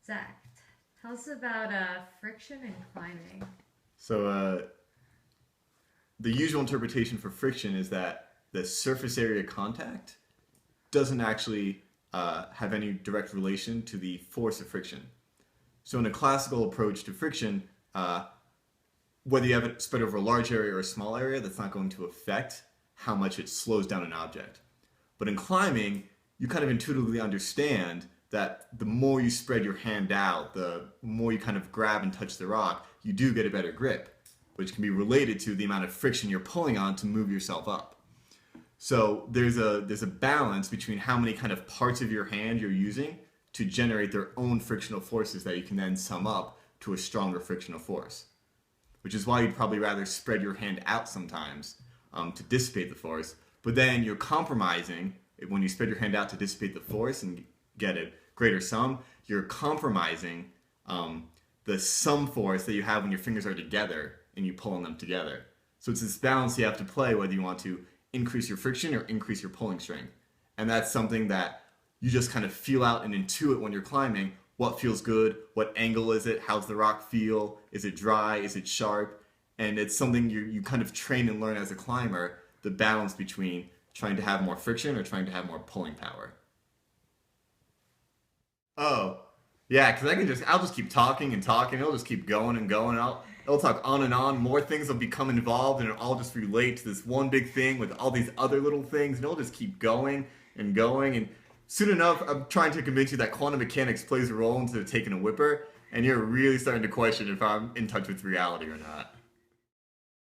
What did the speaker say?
Zach, tell us about friction and climbing. So the usual interpretation for friction is that the surface area contact doesn't actually have any direct relation to the force of friction. So in a classical approach to friction, whether you have it spread over a large area or a small area, that's not going to affect how much it slows down an object. But in climbing, you kind of intuitively understand that the more you spread your hand out, the more you kind of grab and touch the rock, you do get a better grip, which can be related to the amount of friction you're pulling on to move yourself up. So there's a balance between how many kind of parts of your hand you're using to generate their own frictional forces that you can then sum up to a stronger frictional force. Which is why you'd probably rather spread your hand out sometimes to dissipate the force, but then you're compromising, when you spread your hand out to dissipate the force and get a greater sum, you're compromising the sum force that you have when your fingers are together and you pull on them together. So it's this balance you have to play whether you want to increase your friction or increase your pulling strength. And that's something that you just kind of feel out and intuit when you're climbing. What feels good? What angle is it? How's the rock feel? Is it dry? Is it sharp? And it's something you kind of train and learn as a climber, the balance between trying to have more friction or trying to have more pulling power. Oh, yeah, because I'll just keep talking and talking. It'll just keep going and going. It'll talk on and on. More things will become involved, and it'll all just relate to this one big thing with all these other little things, and it'll just keep going and going. And soon enough, I'm trying to convince you that quantum mechanics plays a role instead of taking a whipper, and you're really starting to question if I'm in touch with reality or not.